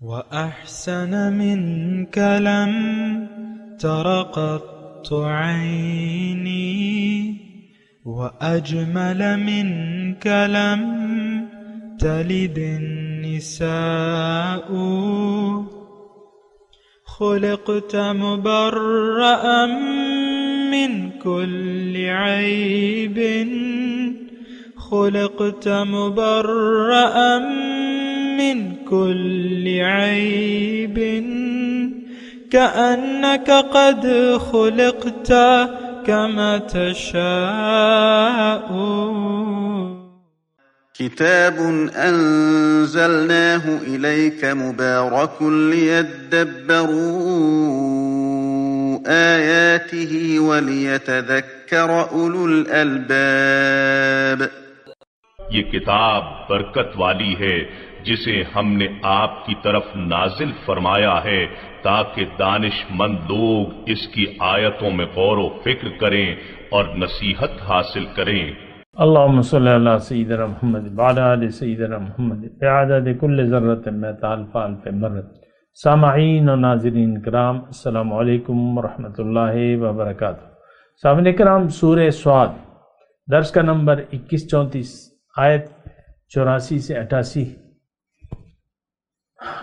وأحسن منك لم تر قط عيني وأجمل منك لم تلد النساء خلقت مبرأ من كل عيب خلقت مبرأ من كل عيب كأنك قد خلقت كما تشاء. كتاب أنزلناه إليك مبارك ليدبروا آياته وليتذكر أولو الألباب. یہ کتاب برکت والی ہے جسے ہم نے آپ کی طرف نازل فرمایا ہے تاکہ دانش مند لوگ اس کی آیتوں میں غور و فکر کریں اور نصیحت حاصل کریں. اللہم صلی علی سیدنا محمد وعلی آل سیدنا محمد بعدد کل ذرۃ مئۃ الف الف مرۃ. سامعین و ناظرین کرام، السلام علیکم ورحمۃ اللہ وبرکاتہ. سامعین کرام، سورہ صاد درس کا نمبر 21-34 آیت 84 سے 88.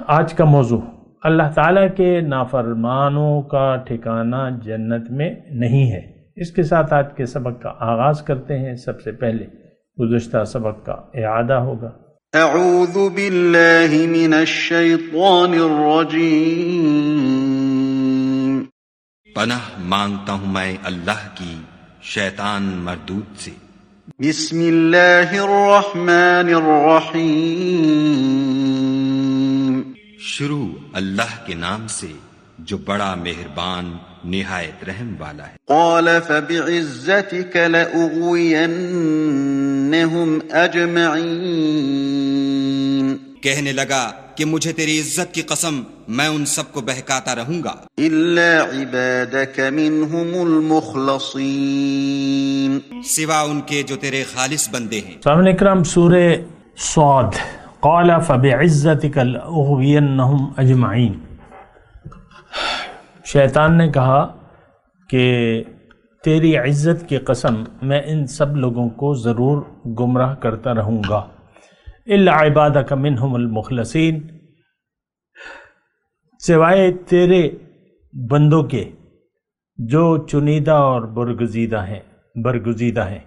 آج کا موضوع اللہ تعالیٰ کے نافرمانوں کا ٹھکانہ جنت میں نہیں ہے. اس کے ساتھ آج کے سبق کا آغاز کرتے ہیں. سب سے پہلے گزشتہ سبق کا اعادہ ہوگا. اعوذ باللہ من الشیطان الرجیم. پناہ مانگتا ہوں میں اللہ کی شیطان مردود سے. بسم اللہ الرحمن الرحیم. شروع اللہ کے نام سے جو بڑا مہربان نہایت رحم والا ہے. قال فبعزتك لأغوینہم اجمعین. کہنے لگا کہ مجھے تیری عزت کی قسم میں ان سب کو بہکاتا رہوں گا الا عبادك منہم المخلصین. سوا ان کے جو تیرے خالص بندے ہیں. سامعین کرام، سورہ صاد قال فبعزتك لأغوینہم اجمعین. شیطان نے کہا کہ تیری عزت کی قسم میں ان سب لوگوں کو ضرور گمراہ کرتا رہوں گا. الا عبادک منہم المخلصین، سوائے تیرے بندوں کے جو چنیدہ اور برگزیدہ ہیں.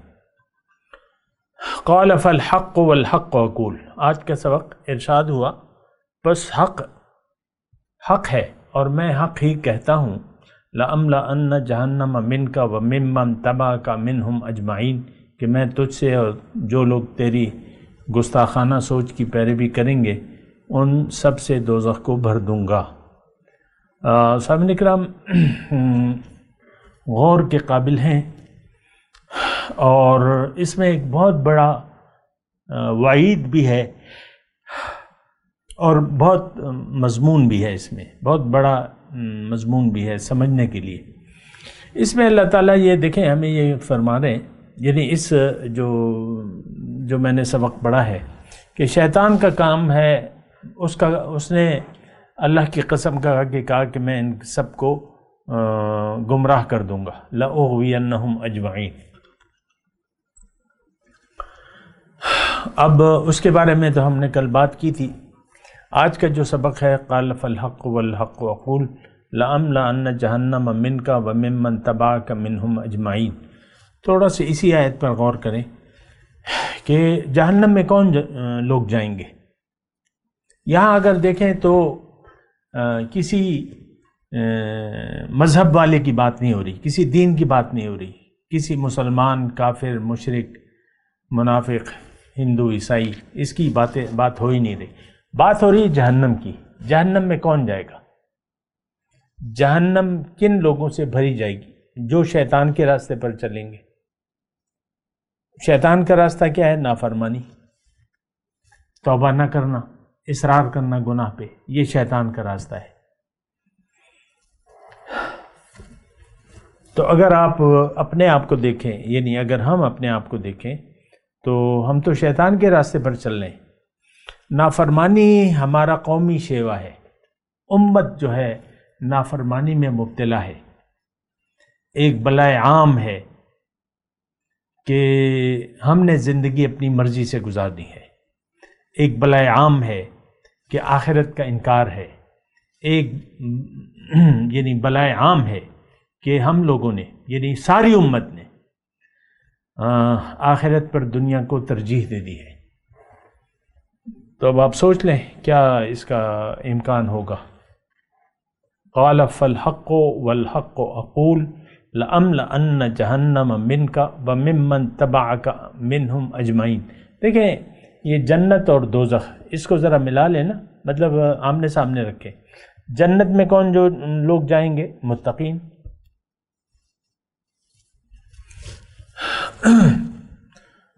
قال فالحق والحق اقول. آج کا سبق ارشاد ہوا بس حق ہے اور میں حق ہی کہتا ہوں. لَأَمْلَأَنَّ جَهَنَّمَ مِنْكَ وَمِمَّنْ تَبَعَكَ مِنْهُمْ أَجْمَعِينَ کہ میں تجھ سے اور جو لوگ تیری گستاخانہ سوچ کی پیروی کریں گے ان سب سے دوزخ کو بھر دوں گا. سامعین کرام، غور کے قابل ہیں اور اس میں ایک بہت بڑا وعید بھی ہے اور بہت مضمون بھی ہے. اس میں بہت بڑا مضمون بھی ہے سمجھنے کے لیے. اس میں اللہ تعالیٰ یہ دیکھیں ہمیں یہ فرما رہے ہیں، یعنی اس جو میں نے سبق پڑھا ہے کہ شیطان کا کام ہے، اس نے اللہ کی قسم کہا کہ میں ان سب کو گمراہ کر دوں گا. لَأُغْوِيَنَّهُمْ أَجْمَعِينَ. اب اس کے بارے میں تو ہم نے کل بات کی تھی. آج کا جو سبق ہے قال فالحق والحق اقول لأملأن جہنم منک وممن تبعک منہم اجمعین. تھوڑا سے اسی آیت پر غور کریں کہ جہنم میں کون لوگ جائیں گے. یہاں اگر دیکھیں تو کسی مذہب والے کی بات نہیں ہو رہی، کسی دین کی بات نہیں ہو رہی، کسی مسلمان، کافر، مشرک، منافق، ہندو، عیسائی، اس کی بات ہو ہی نہیں رہی. بات ہو رہی ہے جہنم کی. جہنم میں کون جائے گا؟ جہنم کن لوگوں سے بھری جائے گی؟ جو شیطان کے راستے پر چلیں گے. شیطان کا راستہ کیا ہے؟ نافرمانی، توبہ نہ کرنا، اصرار کرنا گناہ پہ. یہ شیطان کا راستہ ہے. تو اگر آپ اپنے آپ کو دیکھیں، یعنی اگر ہم اپنے آپ کو دیکھیں تو ہم تو شیطان کے راستے پر چل رہے ہیں. نافرمانی ہمارا قومی شیوا ہے. امت جو ہے نافرمانی میں مبتلا ہے، ایک بلائے عام ہے کہ ہم نے زندگی اپنی مرضی سے گزارنی ہے، ایک بلائے عام ہے کہ آخرت کا انکار ہے، ایک یعنی بلائے عام ہے کہ ہم لوگوں نے یعنی ساری امت نے آخرت پر دنیا کو ترجیح دے دی ہے۔ تو اب آپ سوچ لیں کیا اس کا امکان ہوگا۔ قال فالحق والحق اقول لأملأن جہنم منک وممن تبعک منہم اجمعین۔ دیکھیں یہ جنت اور دوزخ اس کو ذرا ملا لیں نا، مطلب آمنے سامنے رکھیں۔ جنت میں کون جو لوگ جائیں گے؟ متقین۔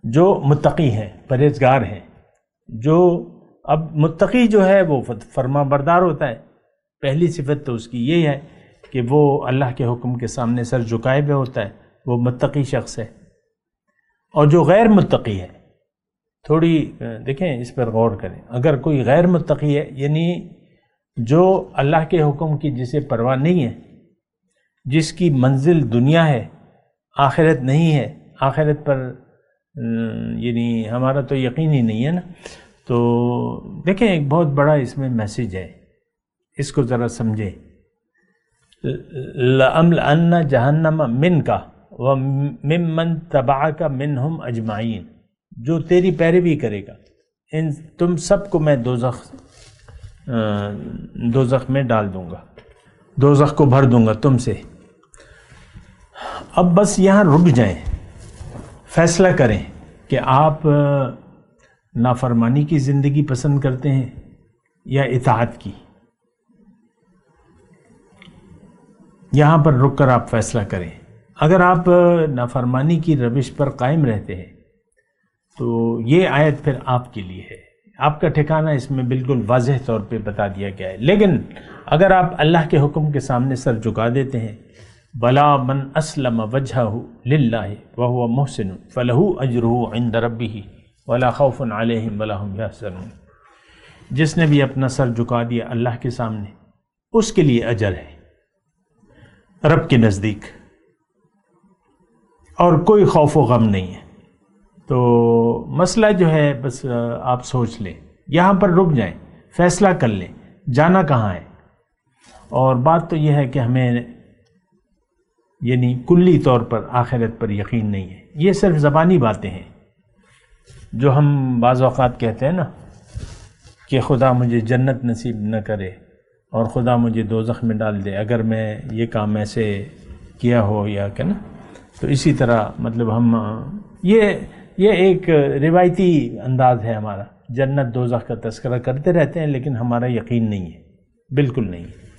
جو متقی ہیں، پرہیزگار ہیں، جو اب متقی جو ہے وہ فرما بردار ہوتا ہے، پہلی صفت تو اس کی یہی ہے کہ وہ اللہ کے حکم کے سامنے سر جھکائے ہوئے ہوتا ہے، وہ متقی شخص ہے۔ اور جو غیر متقی ہے، تھوڑی دیکھیں اس پر غور کریں، اگر کوئی غیر متقی ہے یعنی جو اللہ کے حکم کی جسے پرواہ نہیں ہے، جس کی منزل دنیا ہے، آخرت نہیں ہے، آخرت پر یعنی ہمارا تو یقین ہی نہیں ہے نا، تو دیکھیں ایک بہت بڑا اس میں میسیج ہے، اس کو ذرا سمجھیں۔ لَأَمْلَأَنَّ جَهَنَّمَ مِنْكَ وَمِمَّنْ تَبَعَكَ مِنْهُمْ أَجْمَعِينَ، جو تیری پیروی کرے گا ان تم سب کو میں دوزخ میں ڈال دوں گا، دوزخ کو بھر دوں گا تم سے۔ اب بس یہاں رک جائیں، فیصلہ کریں کہ آپ نافرمانی کی زندگی پسند کرتے ہیں یا اطاعت کی۔ یہاں پر رک کر آپ فیصلہ کریں۔ اگر آپ نافرمانی کی روش پر قائم رہتے ہیں تو یہ آیت پھر آپ کے لیے ہے، آپ کا ٹھکانہ اس میں بالکل واضح طور پہ بتا دیا گیا ہے۔ لیکن اگر آپ اللہ کے حکم کے سامنے سر جھکا دیتے ہیں، بلا من اسلم وجہہ للہ وہو محسن فلہ اجرہ عند ربہ ولا خوف علیہم ولا ہم یحزنون، جس نے بھی اپنا سر جھکا دیا اللہ کے سامنے اس کے لیے اجر ہے رب کے نزدیک، اور کوئی خوف و غم نہیں ہے۔ تو مسئلہ جو ہے بس آپ سوچ لیں، یہاں پر رک جائیں، فیصلہ کر لیں جانا کہاں ہے۔ اور بات تو یہ ہے کہ ہمیں یعنی کلی طور پر آخرت پر یقین نہیں ہے، یہ صرف زبانی باتیں ہیں جو ہم بعض اوقات کہتے ہیں نا کہ خدا مجھے جنت نصیب نہ کرے اور خدا مجھے دوزخ میں ڈال دے اگر میں یہ کام ایسے کیا ہو یا کہ نا، تو اسی طرح مطلب ہم یہ ایک روایتی انداز ہے ہمارا، جنت دوزخ کا تذکرہ کرتے رہتے ہیں لیکن ہمارا یقین نہیں ہے، بالکل نہیں ہے۔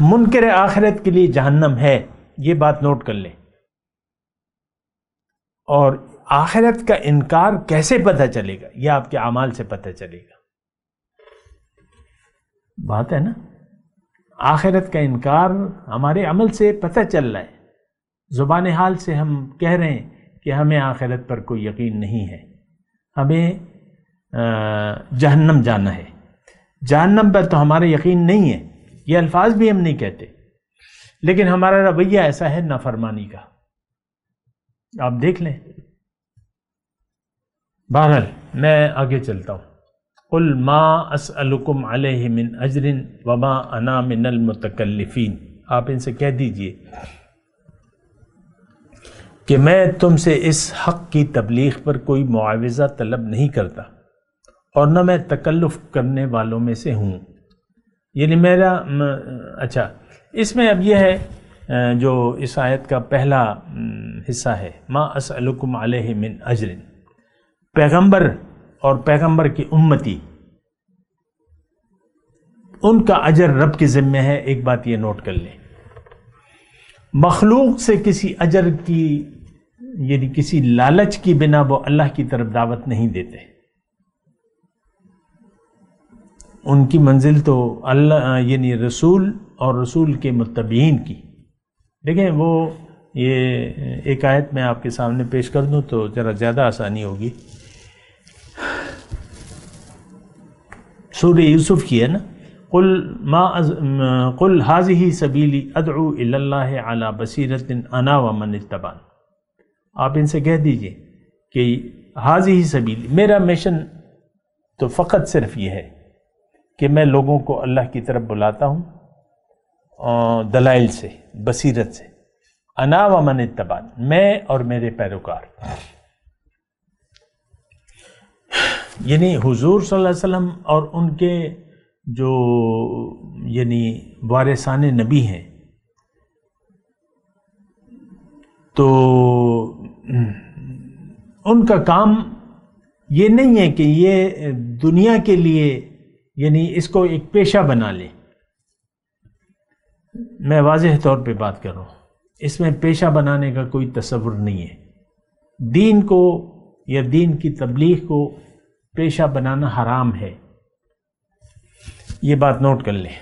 منکر آخرت کے لیے جہنم ہے، یہ بات نوٹ کر لیں۔ اور آخرت کا انکار کیسے پتہ چلے گا؟ یہ آپ کے اعمال سے پتہ چلے گا، بات ہے نا۔ آخرت کا انکار ہمارے عمل سے پتہ چل رہا ہے، زبان حال سے ہم کہہ رہے ہیں کہ ہمیں آخرت پر کوئی یقین نہیں ہے، ہمیں جہنم جانا ہے، جہنم پر تو ہمارا یقین نہیں ہے، یہ الفاظ بھی ہم نہیں کہتے، لیکن ہمارا رویہ ایسا ہے نافرمانی کا، آپ دیکھ لیں۔ بہرحال میں آگے چلتا ہوں۔ قل ما اسألکم علیہ من اجر وما انا من المتکلفین، آپ ان سے کہہ دیجئے کہ میں تم سے اس حق کی تبلیغ پر کوئی معاوضہ طلب نہیں کرتا اور نہ میں تکلف کرنے والوں میں سے ہوں، یعنی میرا اچھا اس میں اب یہ ہے جو اس آیت کا پہلا حصہ ہے، ما اسألکم علیہ من اجر، پیغمبر اور پیغمبر کی امتی ان کا اجر رب کے ذمہ ہے۔ ایک بات یہ نوٹ کر لیں، مخلوق سے کسی اجر کی یعنی کسی لالچ کی بنا وہ اللہ کی طرف دعوت نہیں دیتے، ان کی منزل تو اللہ یعنی رسول اور رسول کے متبعین کی۔ دیکھیں وہ یہ ایک آیت میں آپ کے سامنے پیش کر دوں تو ذرا زیادہ آسانی ہوگی، سورہ یوسف کی ہے نا، قل هذه سبیلی ادعو الی اللہ علی بصیرۃ انا ومن اتبعن، آپ ان سے کہہ دیجئے کہ هذه سبیلی، میرا مشن تو فقط صرف یہ ہے کہ میں لوگوں کو اللہ کی طرف بلاتا ہوں دلائل سے، بصیرت سے، انا ومن اتبعن، میں اور میرے پیروکار، یعنی حضور صلی اللہ علیہ وسلم اور ان کے جو یعنی وارثان نبی ہیں، تو ان کا کام یہ نہیں ہے کہ یہ دنیا کے لیے یعنی اس کو ایک پیشہ بنا لے. میں واضح طور پہ بات کر رہا ہوں، اس میں پیشہ بنانے کا کوئی تصور نہیں ہے. دین کو یا دین کی تبلیغ کو پیشہ بنانا حرام ہے، یہ بات نوٹ کر لیں.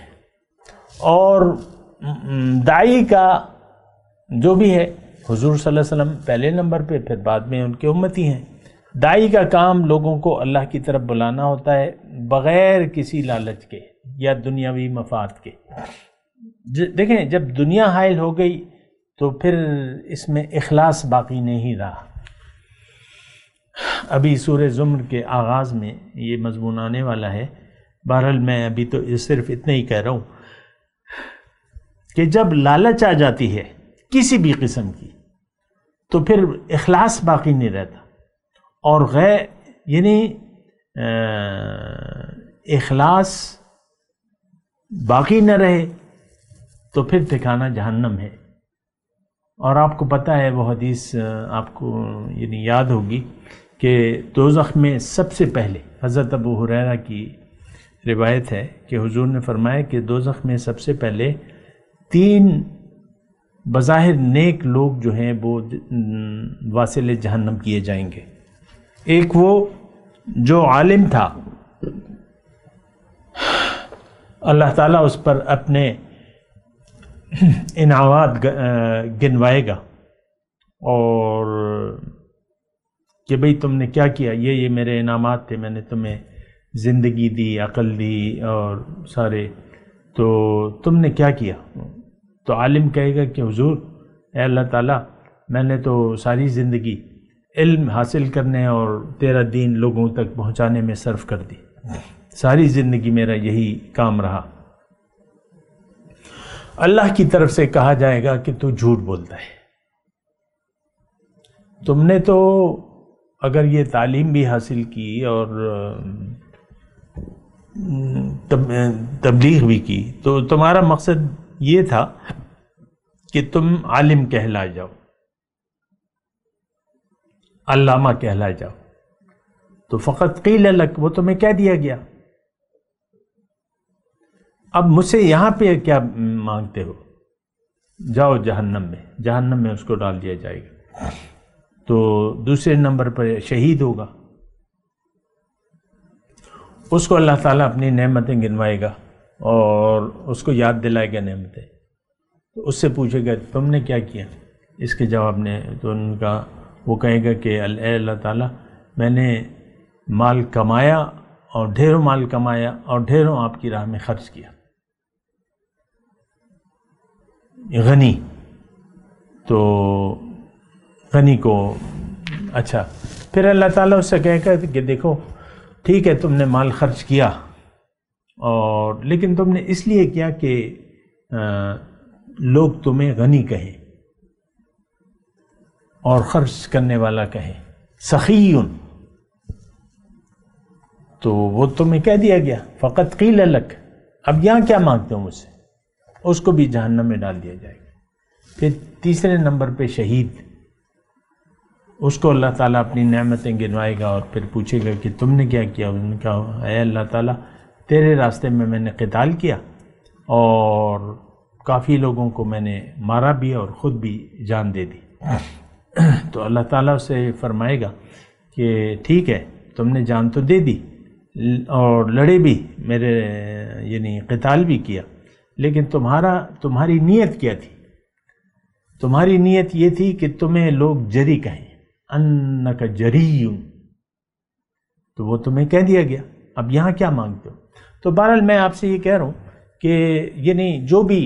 اور داعی کا جو بھی ہے، حضور صلی اللہ علیہ وسلم پہلے نمبر پہ، پھر بعد میں ان کے امتی ہیں. داعی کا کام لوگوں کو اللہ کی طرف بلانا ہوتا ہے بغیر کسی لالچ کے یا دنیاوی مفاد کے. دیکھیں جب دنیا حائل ہو گئی تو پھر اس میں اخلاص باقی نہیں رہا. ابھی سورہ زمر کے آغاز میں یہ مضمون آنے والا ہے. بہرحال میں ابھی تو صرف اتنا ہی کہہ رہا ہوں کہ جب لالچ آ جاتی ہے کسی بھی قسم کی تو پھر اخلاص باقی نہیں رہتا، اور یعنی اخلاص باقی نہ رہے تو پھر ٹھکانہ جہنم ہے. اور آپ کو پتہ ہے وہ حدیث آپ کو یعنی یاد ہوگی کہ دوزخ میں سب سے پہلے، حضرت ابو ہریرہ کی روایت ہے کہ حضور نے فرمایا کہ دوزخ میں سب سے پہلے 3 بظاہر نیک لوگ جو ہیں وہ واصل جہنم کیے جائیں گے. ایک وہ جو عالم تھا، اللہ تعالیٰ اس پر اپنے انعامات گنوائے گا اور کہ بھئی تم نے کیا کیا، یہ میرے انعامات تھے، میں نے تمہیں زندگی دی، عقل دی اور سارے، تو تم نے کیا کیا؟ تو عالم کہے گا کہ حضور اے اللہ تعالیٰ میں نے تو ساری زندگی علم حاصل کرنے اور تیرا دین لوگوں تک پہنچانے میں صرف کر دی، ساری زندگی میرا یہی کام رہا. اللہ کی طرف سے کہا جائے گا کہ تو جھوٹ بولتا ہے، تم نے تو اگر یہ تعلیم بھی حاصل کی اور تبلیغ بھی کی تو تمہارا مقصد یہ تھا کہ تم عالم کہلا جاؤ، علامہ کہلا جاؤ، تو فقط قیل لک، وہ تمہیں کہہ دیا گیا. اب مجھ سے یہاں پہ کیا مانگتے ہو؟ جاؤ جہنم میں اس کو ڈال دیا جائے گا. تو دوسرے نمبر پر شہید ہوگا، اس کو اللہ تعالیٰ اپنی نعمتیں گنوائے گا اور اس کو یاد دلائے گا نعمتیں. تو اس سے پوچھے گا تم نے کیا کیا؟ اس کے جواب نے تو ان کا وہ کہے گا کہ اے اللہ تعالیٰ میں نے مال کمایا اور ڈھیروں مال کمایا اور ڈھیروں آپ کی راہ میں خرچ کیا. غنی، تو غنی کو اچھا، پھر اللہ تعالیٰ اس سے کہے گا کہ دیکھو ٹھیک ہے تم نے مال خرچ کیا، اور لیکن تم نے اس لیے کیا کہ لوگ تمہیں غنی کہیں اور خرچ کرنے والا کہیں، سخیٌ، تو وہ تمہیں کہہ دیا گیا فقط قیل لک. اب یہاں کیا مانگتے ہو مجھ سے؟ اس کو بھی جہنم میں ڈال دیا جائے گا. پھر تیسرے نمبر پہ شہید، اس کو اللہ تعالیٰ اپنی نعمتیں گنوائے گا اور پھر پوچھے گا کہ تم نے کیا کیا؟ انہوں نے کہا اے اللہ تعالیٰ تیرے راستے میں نے قتال کیا اور کافی لوگوں کو میں نے مارا بھی اور خود بھی جان دے دی. تو اللہ تعالیٰ اسے فرمائے گا کہ ٹھیک ہے تم نے جان تو دے دی اور لڑے بھی، میرے یعنی قتال بھی کیا، لیکن تمہاری نیت کیا تھی؟ تمہاری نیت یہ تھی کہ تمہیں لوگ جری کہیں، انک جری، تو وہ تمہیں کہہ دیا گیا. اب یہاں کیا مانگتے ہو؟ تو بہرحال میں آپ سے یہ کہہ رہا ہوں کہ یعنی جو بھی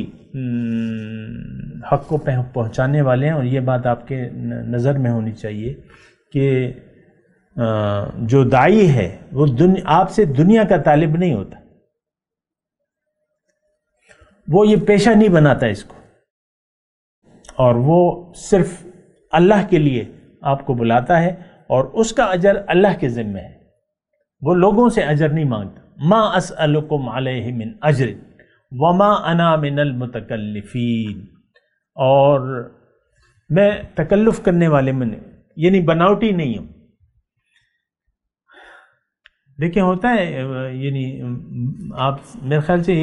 حق کو پہنچانے والے ہیں، اور یہ بات آپ کے نظر میں ہونی چاہیے کہ جو داعی ہے وہ آپ سے دنیا کا طالب نہیں ہوتا، وہ یہ پیشہ نہیں بناتا اس کو، اور وہ صرف اللہ کے لیے آپ کو بلاتا ہے، اور اس کا اجر اللہ کے ذمہ ہے، وہ لوگوں سے اجر نہیں مانگتا۔ ما اسألکم علیہ من اجر وما انا من المتکلفین، اور میں تکلف کرنے والے میں یعنی بناوٹی نہیں ہوں۔ دیکھیں ہوتا ہے یعنی آپ میرے خیال سے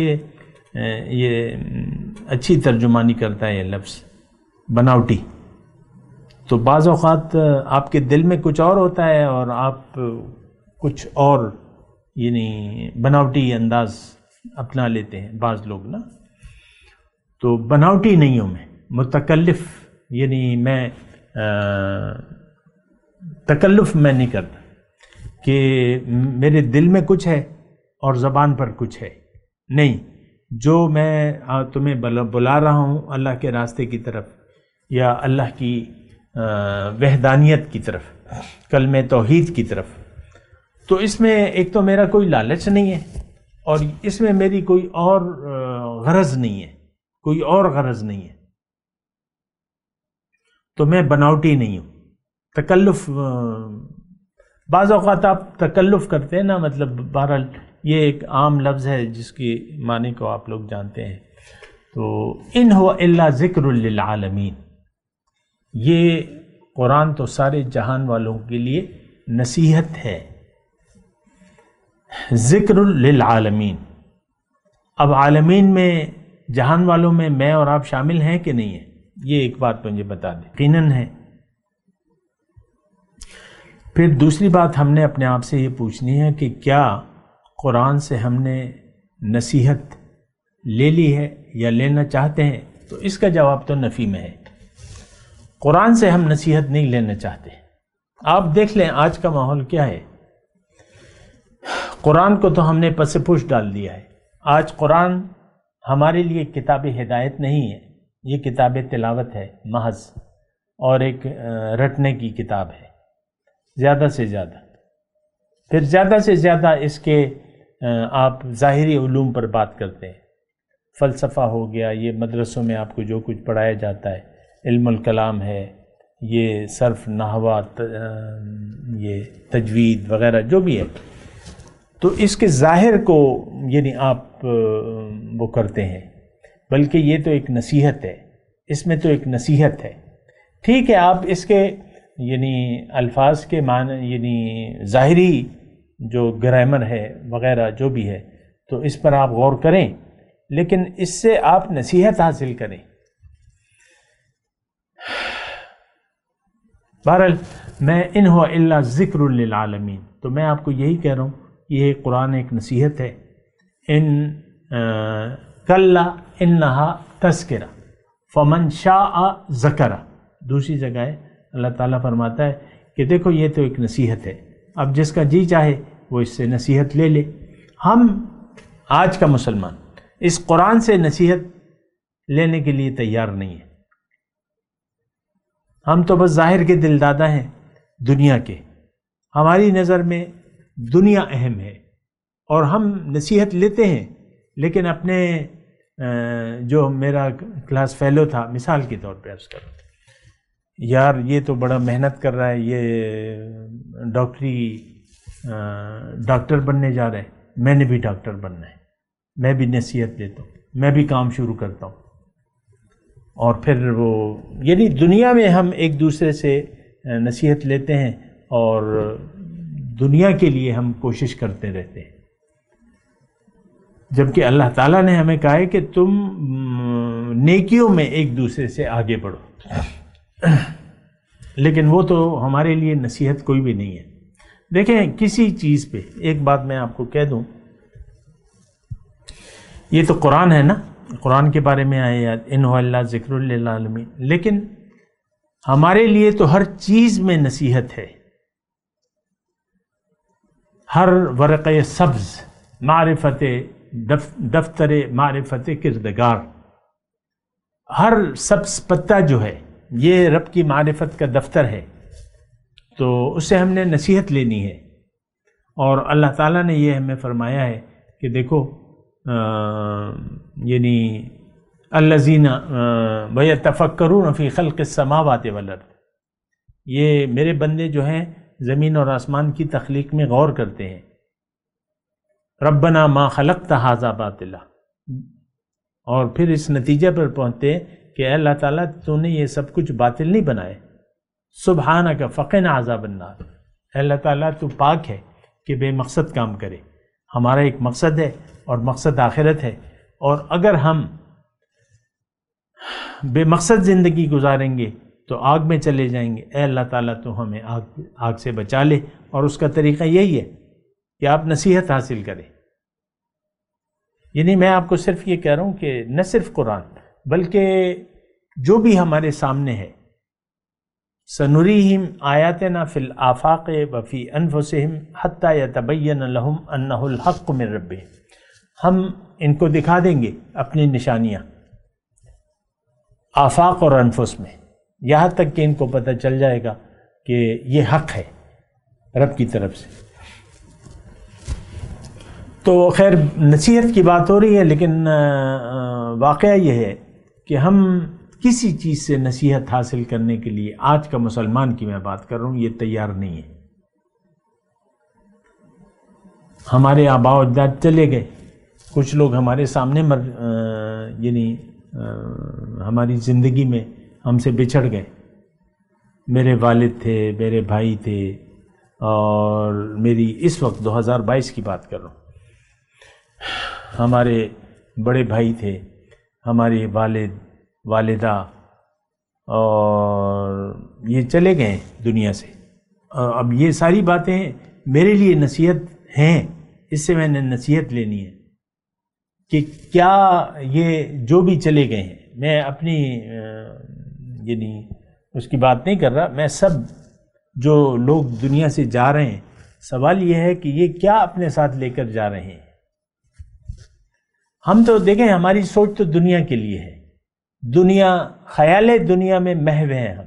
یہ اچھی ترجمانی کرتا ہے یہ لفظ بناوٹی، تو بعض اوقات آپ کے دل میں کچھ اور ہوتا ہے اور آپ کچھ اور یعنی بناوٹی انداز اپنا لیتے ہیں بعض لوگ نا، تو بناوٹی نہیں ہوں میں، متکلف یعنی میں تکلف میں نہیں کرتا کہ میرے دل میں کچھ ہے اور زبان پر کچھ ہے، نہیں، جو میں تمہیں بلا رہا ہوں اللہ کے راستے کی طرف یا اللہ کی وحدانیت کی طرف، کلمہ توحید کی طرف، تو اس میں ایک تو میرا کوئی لالچ نہیں ہے، اور اس میں میری کوئی اور غرض نہیں ہے، کوئی اور غرض نہیں ہے، تو میں بناوٹی نہیں ہوں۔ تکلف بعض اوقات آپ تکلف کرتے ہیں نا، مطلب بہرحال یہ ایک عام لفظ ہے جس کی معنی کو آپ لوگ جانتے ہیں، تو ان هو الا ذکر للعالمین، یہ قرآن تو سارے جہان والوں کے لیے نصیحت ہے، ذکر للعالمین۔ اب عالمین میں جہان والوں میں اور آپ شامل ہیں کہ نہیں ہیں، یہ ایک بات مجھے بتا دیں، یقیناً ہے۔ پھر دوسری بات ہم نے اپنے آپ سے یہ پوچھنی ہے کہ کیا قرآن سے ہم نے نصیحت لے لی ہے یا لینا چاہتے ہیں، تو اس کا جواب تو نفی میں ہے، قرآن سے ہم نصیحت نہیں لینا چاہتے۔ آپ دیکھ لیں آج کا ماحول کیا ہے، قرآن کو تو ہم نے پس پوش ڈال دیا ہے، آج قرآن ہمارے لیے کتاب ہدایت نہیں ہے، یہ کتاب تلاوت ہے محض، اور ایک رٹنے کی کتاب ہے زیادہ سے زیادہ، پھر زیادہ سے زیادہ اس کے آپ ظاہری علوم پر بات کرتے ہیں، فلسفہ ہو گیا، یہ مدرسوں میں آپ کو جو کچھ پڑھایا جاتا ہے، علم الکلام ہے، یہ صرف نحو، یہ تجوید وغیرہ جو بھی ہے، تو اس کے ظاہر کو یعنی آپ وہ کرتے ہیں، بلکہ یہ تو ایک نصیحت ہے، اس میں تو ایک نصیحت ہے۔ ٹھیک ہے، آپ اس کے یعنی الفاظ کے معنی یعنی ظاہری جو گرامر ہے وغیرہ جو بھی ہے تو اس پر آپ غور کریں، لیکن اس سے آپ نصیحت حاصل کریں۔ بہرحال میں ان ہو الا ذکر للعالمین، تو میں آپ کو یہی کہہ رہا ہوں، یہ قرآن ایک نصیحت ہے۔ ان کلا انہا تذکرہ فمن شاء ذکر، دوسری جگہ ہے اللہ تعالیٰ فرماتا ہے کہ دیکھو یہ تو ایک نصیحت ہے، اب جس کا جی چاہے وہ اس سے نصیحت لے لے۔ ہم آج کا مسلمان اس قرآن سے نصیحت لینے کے لیے تیار نہیں ہے، ہم تو بس ظاہر کے دل دادا ہیں دنیا کے، ہماری نظر میں دنیا اہم ہے، اور ہم نصیحت لیتے ہیں، لیکن اپنے جو میرا کلاس فیلو تھا مثال کے طور پہ عرض کروں، یار یہ تو بڑا محنت کر رہا ہے، یہ ڈاکٹر بننے جا رہا ہے، میں نے بھی ڈاکٹر بننا ہے، میں بھی نصیحت دیتا ہوں، میں بھی کام شروع کرتا ہوں، اور پھر وہ یعنی دنیا میں ہم ایک دوسرے سے نصیحت لیتے ہیں اور دنیا کے لیے ہم کوشش کرتے رہتے ہیں، جبکہ اللہ تعالیٰ نے ہمیں کہا ہے کہ تم نیکیوں میں ایک دوسرے سے آگے بڑھو، لیکن وہ تو ہمارے لیے نصیحت کوئی بھی نہیں ہے۔ دیکھیں کسی چیز پہ ایک بات میں آپ کو کہہ دوں، یہ تو قرآن ہے نا، قرآن کے بارے میں آئے ان هو الا ذکر للعالمین، لیکن ہمارے لیے تو ہر چیز میں نصیحت ہے، ہر ورقہ سبز معرفت دفتر معرفت کردگار، ہر سبز پتہ جو ہے یہ رب کی معرفت کا دفتر ہے، تو اس سے ہم نے نصیحت لینی ہے۔ اور اللہ تعالیٰ نے یہ ہمیں فرمایا ہے کہ دیکھو یعنی الذین ویتفکرون فی خلق السماوات والارض، یہ میرے بندے جو ہیں زمین اور آسمان کی تخلیق میں غور کرتے ہیں۔ ربنا ما خلقت ھذا باطلا، اور پھر اس نتیجے پر پہنچتے کہ اے اللہ تعالیٰ تو نے یہ سب کچھ باطل نہیں بنائے، سبحانک فقنا عذاب النار، اے اللہ تعالیٰ تو پاک ہے کہ بے مقصد کام کرے، ہمارا ایک مقصد ہے اور مقصد آخرت ہے، اور اگر ہم بے مقصد زندگی گزاریں گے تو آگ میں چلے جائیں گے، اے اللہ تعالیٰ تو ہمیں آگ سے بچا لے۔ اور اس کا طریقہ یہی ہے کہ آپ نصیحت حاصل کریں۔ یعنی میں آپ کو صرف یہ کہہ رہا ہوں کہ نہ صرف قرآن بلکہ جو بھی ہمارے سامنے ہے، سنریہم آیاتنا فی الآفاق وفی انفسہم حتی یتبین لہم انہ الحق من ربہم، ہم ان کو دکھا دیں گے اپنی نشانیاں آفاق اور انفس میں، یہاں تک کہ ان کو پتہ چل جائے گا کہ یہ حق ہے رب کی طرف سے۔ تو خیر نصیحت کی بات ہو رہی ہے، لیکن واقعہ یہ ہے کہ ہم کسی چیز سے نصیحت حاصل کرنے کے لیے، آج کا مسلمان کی میں بات کر رہا ہوں، یہ تیار نہیں ہے۔ ہمارے آباء و اجداد چلے گئے، کچھ لوگ ہمارے سامنے یعنی ہماری زندگی میں ہم سے بچھڑ گئے، میرے والد تھے، میرے بھائی تھے، اور میری اس وقت 2022 کی بات کر رہا ہوں، ہمارے بڑے بھائی تھے، ہمارے والد والدہ، اور یہ چلے گئے دنیا سے۔ اب یہ ساری باتیں میرے لیے نصیحت ہیں، اس سے میں نے نصیحت لینی ہے کہ کیا یہ جو بھی چلے گئے ہیں، میں اپنی یعنی اس کی بات نہیں کر رہا، میں سب جو لوگ دنیا سے جا رہے ہیں، سوال یہ ہے کہ یہ کیا اپنے ساتھ لے کر جا رہے ہیں۔ ہم تو دیکھیں ہماری سوچ تو دنیا کے لیے ہے، دنیا خیال دنیا میں محو ہیں ہم،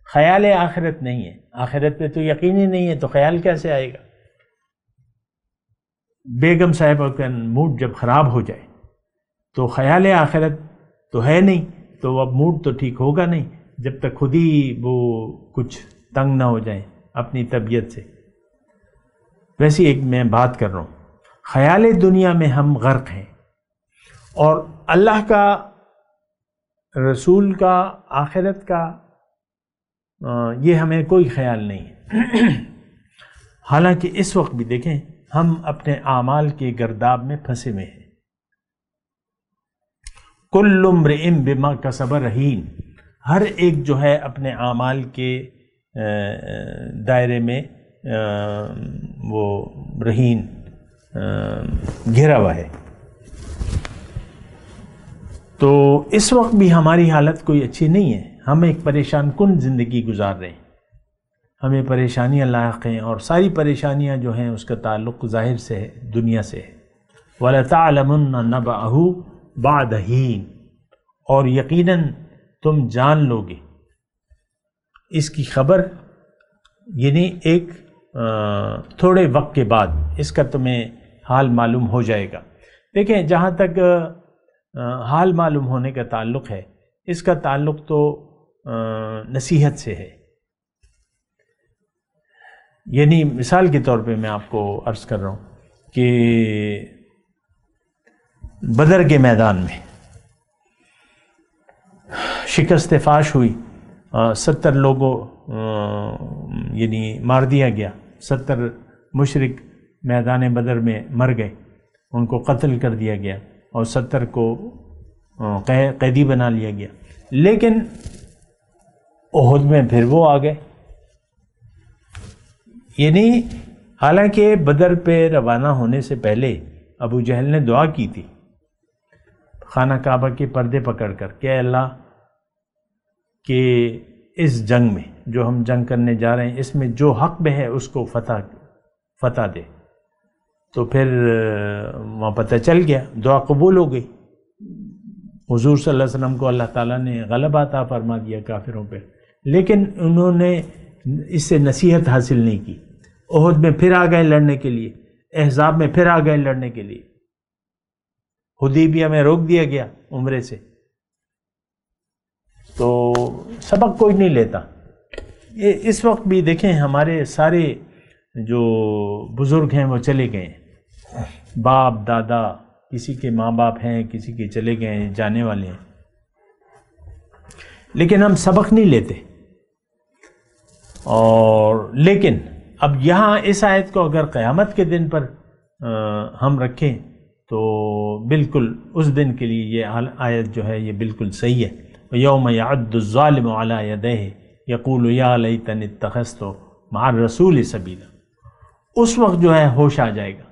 خیال آخرت نہیں ہے، آخرت پہ تو یقین ہی نہیں ہے تو خیال کیسے آئے گا۔ بیگم صاحبہ کا موڈ جب خراب ہو جائے تو خیال آخرت تو ہے نہیں، تو اب موڈ تو ٹھیک ہوگا نہیں جب تک خود ہی وہ کچھ تنگ نہ ہو جائیں اپنی طبیعت سے۔ ویسی ایک میں بات کر رہا ہوں، خیال دنیا میں ہم غرق ہیں، اور اللہ کا، رسول کا، آخرت کا یہ ہمیں کوئی خیال نہیں ہے۔ حالانکہ اس وقت بھی دیکھیں ہم اپنے اعمال کے گرداب میں پھنسے ہوئے ہیں۔ کل امرئ بما کسب رہین، ہر ایک جو ہے اپنے اعمال کے دائرے میں وہ رہین گھرا ہوا ہے۔ تو اس وقت بھی ہماری حالت کوئی اچھی نہیں ہے، ہم ایک پریشان کن زندگی گزار رہے ہیں، ہمیں پریشانیاں لاحق ہیں، اور ساری پریشانیاں جو ہیں اس کا تعلق ظاہر سے ہے، دنیا سے ہے۔ وَلَتَعْلَمُنَّ نَبَأَهُ بَعْدَ حِينٍ، اور یقیناً تم جان لو گے اس کی خبر، یعنی ایک تھوڑے وقت کے بعد اس کا تمہیں حال معلوم ہو جائے گا۔ دیکھیں جہاں تک حال معلوم ہونے کا تعلق ہے، اس کا تعلق تو نصیحت سے ہے۔ یعنی مثال کے طور پہ میں آپ کو عرض کر رہا ہوں کہ بدر کے میدان میں شکست فاش ہوئی، 70 لوگوں یعنی مار دیا گیا، 70 مشرک میدان بدر میں مر گئے، ان کو قتل کر دیا گیا، اور 70 کو قیدی بنا لیا گیا۔ لیکن احد میں پھر وہ آ گئے، یعنی حالانکہ بدر پہ روانہ ہونے سے پہلے ابو جہل نے دعا کی تھی خانہ کعبہ کے پردے پکڑ کر کہ اے اللہ کہ اس جنگ میں جو ہم جنگ کرنے جا رہے ہیں، اس میں جو حق میں ہے اس کو فتح دے۔ تو پھر وہاں پتہ چل گیا، دعا قبول ہو گئی، حضور صلی اللہ علیہ وسلم کو اللہ تعالیٰ نے غلبہ عطا فرما دیا کافروں پہ، لیکن انہوں نے اس سے نصیحت حاصل نہیں کی۔ احد میں پھر آ گئے لڑنے کے لیے، احزاب میں پھر آ گئے لڑنے کے لیے، حدیبیہ میں روک دیا گیا عمرے سے۔ تو سبق کوئی نہیں لیتا۔ اس وقت بھی دیکھیں ہمارے سارے جو بزرگ ہیں وہ چلے گئے ہیں، باپ دادا، کسی کے ماں باپ ہیں، کسی کے چلے گئے ہیں، جانے والے ہیں، لیکن ہم سبق نہیں لیتے۔ اور لیکن اب یہاں اس آیت کو اگر قیامت کے دن پر ہم رکھیں تو بالکل اس دن کے لیے یہ آیت جو ہے یہ بالکل صحیح ہے۔ یوم یعد الظالم علی یدیہ یقول یا لیتنی اتخذت مع الرسول سبیلا، اس وقت جو ہے ہوش آ جائے گا،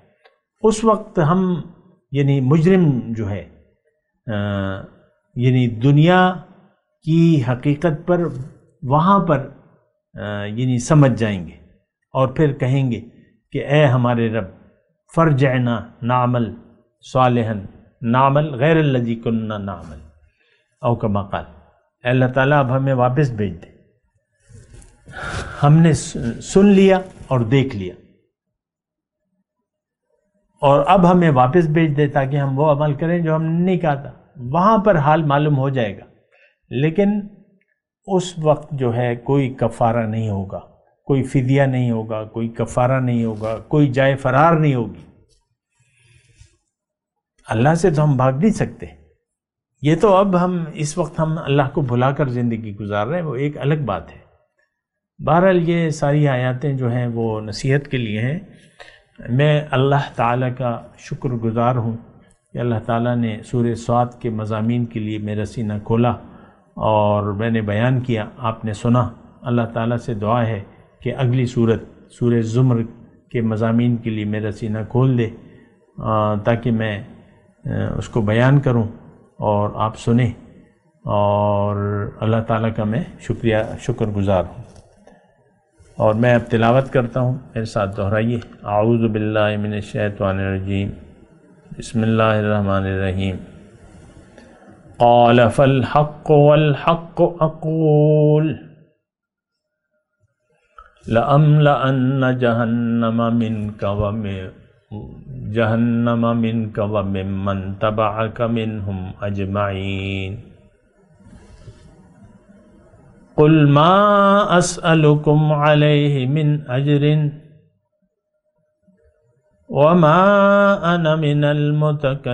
اس وقت ہم یعنی مجرم جو ہے یعنی دنیا کی حقیقت پر وہاں پر یعنی سمجھ جائیں گے اور پھر کہیں گے کہ اے ہمارے رب فرجعنا نعمل صالحا نعمل غیر الذی کننا نعمل او کما قال، اے اللہ تعالیٰ اب ہمیں واپس بھیج دے، ہم نے سن لیا اور دیکھ لیا، اور اب ہمیں واپس بھیج دے تاکہ ہم وہ عمل کریں جو ہم نے نہیں کہا تھا۔ وہاں پر حال معلوم ہو جائے گا، لیکن اس وقت جو ہے کوئی کفارہ نہیں ہوگا، کوئی فدیہ نہیں ہوگا، کوئی کفارہ نہیں ہوگا، کوئی جائے فرار نہیں ہوگی۔ اللہ سے تو ہم بھاگ نہیں سکتے، یہ تو اب ہم اس وقت ہم اللہ کو بھلا کر زندگی گزار رہے ہیں، وہ ایک الگ بات ہے۔ بہرحال یہ ساری آیاتیں جو ہیں وہ نصیحت کے لیے ہیں۔ میں اللہ تعالیٰ کا شکر گزار ہوں کہ اللہ تعالیٰ نے سورہ صاد کے مضامین کے لیے میرا سینہ کھولا اور میں نے بیان کیا، آپ نے سنا۔ اللہ تعالیٰ سے دعا ہے کہ اگلی صورت سورہ زمر کے مضامین کے لیے میرا سینہ کھول دے تاکہ میں اس کو بیان کروں اور آپ سنیں، اور اللہ تعالیٰ کا میں شکر گزار ہوں۔ اور میں اب تلاوت کرتا ہوں، میرے ساتھ دہرائیے۔ اعوذ باللہ من الشیطان الرجیم، بسم اللہ الرحمن الرحیم۔ قال فالحق والحق اقول لأملأن جہنم منك وممن تبعك منهم اجمعین۔ قل ما اسألكم علیہ من اجر وما انا من المتکلفین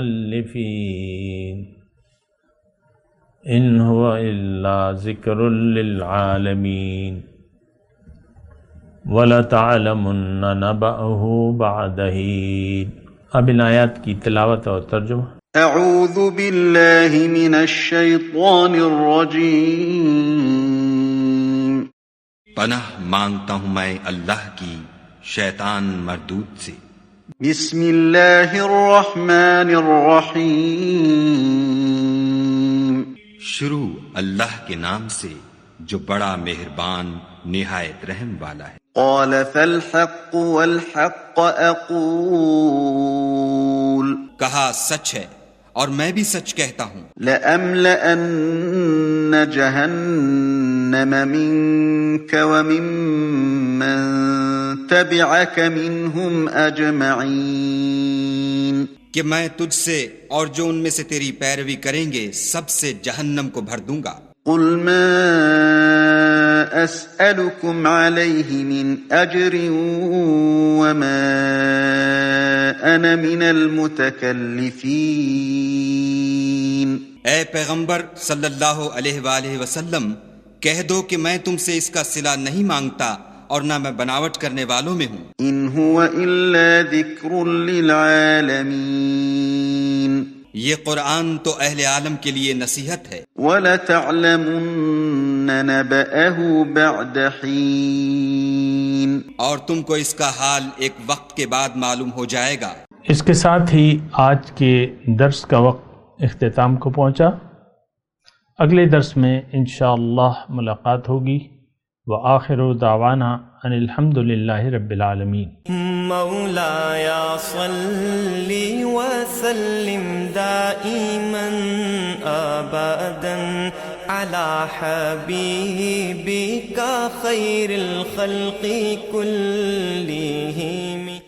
ان هو الا ذکر للعالمین وَلَتَعْلَمُنَّ نَبَأَهُ بَعْدَ حِينٍ۔ اب ان آیات کی تلاوت اور ترجمہ۔ اعوذ باللہ من الشیطان الرجیم۔ پناہ مانگتا ہوں میں اللہ کی شیطان مردود سے۔ بسم اللہ الرحمن الرحیم۔ شروع اللہ کے نام سے جو بڑا مہربان نہایت رحم والا ہے۔ قال فالحق والحق اقول۔ کہا سچ ہے اور میں بھی سچ کہتا ہوں۔ لأملأن جہنم منك وممن تبعك منهم اجمعین۔ کہ میں تجھ سے اور جو ان میں سے تیری پیروی کریں گے سب سے جہنم کو بھر دوں گا۔ قل ما اسألكم عليه من اجر وما انا من المتکلفین۔ اے پیغمبر صلی اللہ علیہ وآلہ وسلم، کہہ دو کہ میں تم سے اس کا صلہ نہیں مانگتا اور نہ میں بناوٹ کرنے والوں میں ہوں۔ ان هو الا ذکر للعالمین۔ یہ قرآن تو اہل عالم کے لیے نصیحت ہے۔ وَلَتَعْلَمُنَّ نَبَأَهُ بَعْدَ حِينٍ۔ اور تم کو اس کا حال ایک وقت کے بعد معلوم ہو جائے گا۔ اس کے ساتھ ہی آج کے درس کا وقت اختتام کو پہنچا۔ اگلے درس میں انشاءاللہ ملاقات ہوگی۔ وآخر دعوانا ان الحمد للہ رب العالمین۔ مولاي صل وسلم دائما ابدا على حبيبك خير الخلق كلهم